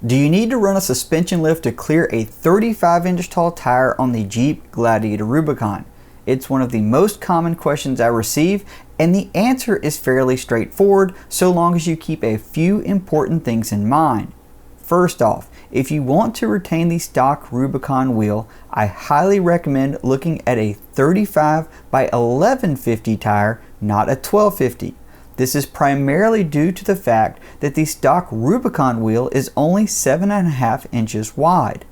Do you need to run a suspension lift to clear a 35-inch tall tire on the Jeep Gladiator Rubicon? It's one of the most common questions I receive, and the answer is fairly straightforward so long as you keep a few important things in mind. First off, if you want to retain the stock Rubicon wheel, I highly recommend looking at a 35 by 1150 tire, not a 1250. This is primarily due to the fact that the stock Rubicon wheel is only 7.5 inches wide.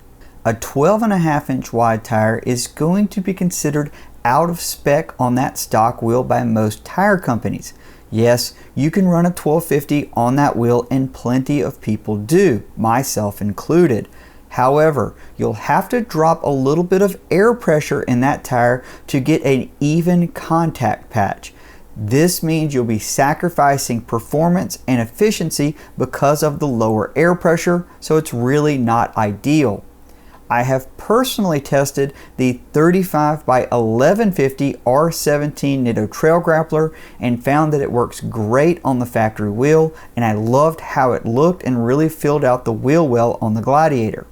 A 12.5 inch wide tire is going to be considered out of spec on that stock wheel by most tire companies. Yes, you can run a 1250 on that wheel, and plenty of people do, myself included. However, you'll have to drop a little bit of air pressure in that tire to get an even contact patch. This means you'll be sacrificing performance and efficiency because of the lower air pressure, so it's really not ideal. I have personally tested the 35 by 1150 R17 Nitto Trail Grappler and found that it works great on the factory wheel, and I loved how it looked and really filled out the wheel well on the Gladiator.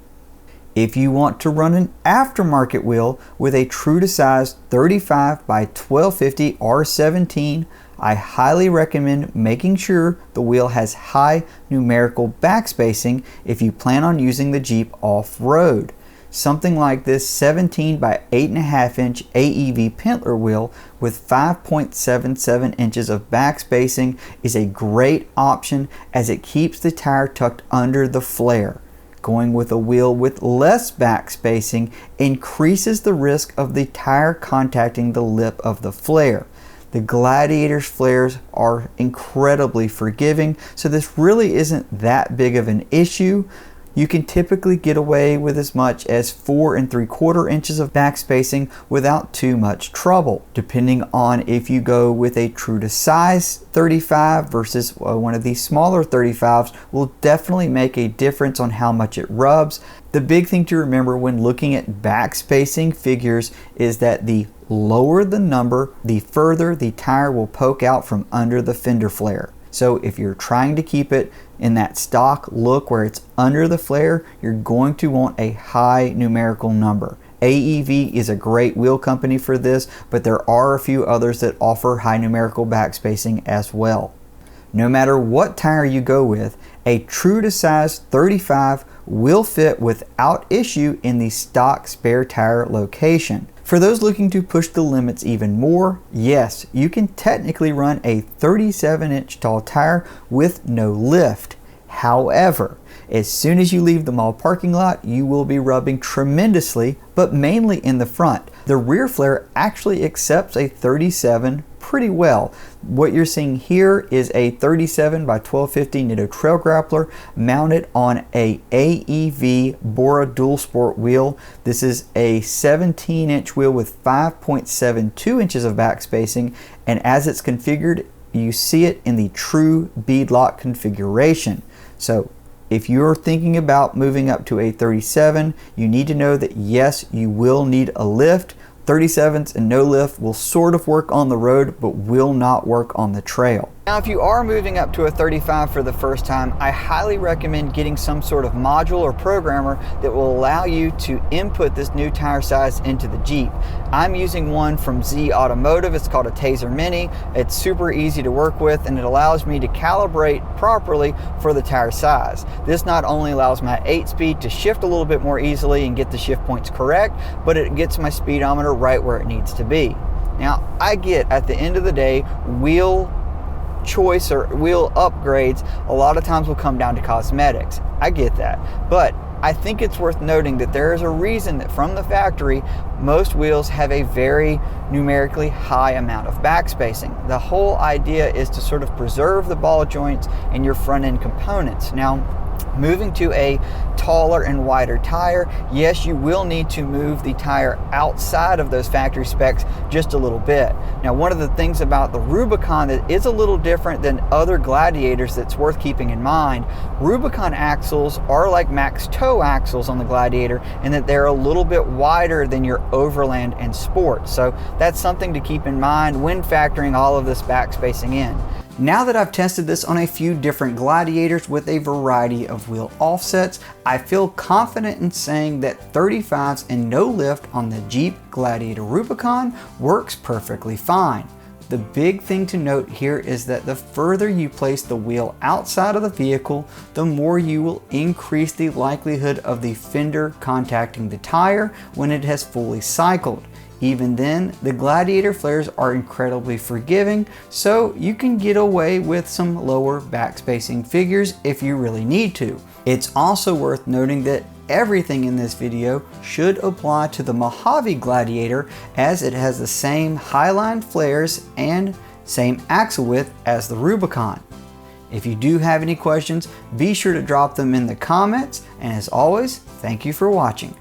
If you want to run an aftermarket wheel with a true to size 35 by 1250 R17, I highly recommend making sure the wheel has high numerical backspacing if you plan on using the Jeep off-road. Something like this 17 by 8.5 inch AEV Pentler wheel with 5.77 inches of backspacing is a great option as it keeps the tire tucked under the flare. Going with a wheel with less back spacing increases the risk of the tire contacting the lip of the flare. The Gladiator's flares are incredibly forgiving, so this really isn't that big of an issue. You can typically get away with as much as 4 3/4 inches of back spacing without too much trouble. Depending on if you go with a true to size 35 versus one of these smaller 35s will definitely make a difference on how much it rubs. The big thing to remember when looking at back spacing figures is that the lower the number, the further the tire will poke out from under the fender flare. So if you're trying to keep it in that stock look where it's under the flare, you're going to want a high numerical number. AEV is a great wheel company for this, but there are a few others that offer high numerical backspacing as well. No matter what tire you go with, a true to size 35 will fit without issue in the stock spare tire location. For those looking to push the limits even more, yes, you can technically run a 37-inch tall tire with no lift. However, as soon as you leave the mall parking lot, you will be rubbing tremendously, but mainly in the front. The rear flare actually accepts a 37 pretty well. What you're seeing here is a 37 by 1250 Nitto Trail Grappler mounted on a AEV Bora Dual Sport wheel. This is a 17-inch wheel with 5.72 inches of back spacing, and as it's configured, you see it in the true beadlock configuration. So if you're thinking about moving up to a 37, you need to know that yes, you will need a lift. 37s and no lift will sort of work on the road, but will not work on the trail. Now, if you are moving up to a 35 for the first time, I highly recommend getting some sort of module or programmer that will allow you to input this new tire size into the Jeep. I'm using one from Z Automotive. It's called a Taser Mini. It's super easy to work with, and it allows me to calibrate properly for the tire size. This not only allows my 8-speed to shift a little bit more easily and get the shift points correct, but it gets my speedometer right where it needs to be. Now, I get at the end of the day, wheel choice or wheel upgrades a lot of times will come down to cosmetics. I get that, but I think it's worth noting that there is a reason that from the factory most wheels have a very numerically high amount of back spacing. The whole idea is to sort of preserve the ball joints and your front end components. Now, moving to a taller and wider tire, yes, you will need to move the tire outside of those factory specs just a little bit. Now, one of the things about the Rubicon that is a little different than other Gladiators that's worth keeping in mind, Rubicon axles are like max toe axles on the Gladiator in that they're a little bit wider than your Overland and Sport. So that's something to keep in mind when factoring all of this back spacing in. Now that I've tested this on a few different Gladiators with a variety of wheel offsets, I feel confident in saying that 35's and no lift on the Jeep Gladiator Rubicon works perfectly fine. The big thing to note here is that the further you place the wheel outside of the vehicle, the more you will increase the likelihood of the fender contacting the tire when it has fully cycled. Even then, the Gladiator flares are incredibly forgiving, so you can get away with some lower backspacing figures if you really need to. It's also worth noting that everything in this video should apply to the Mojave Gladiator, as it has the same highline flares and same axle width as the Rubicon. If you do have any questions, be sure to drop them in the comments, and as always, thank you for watching.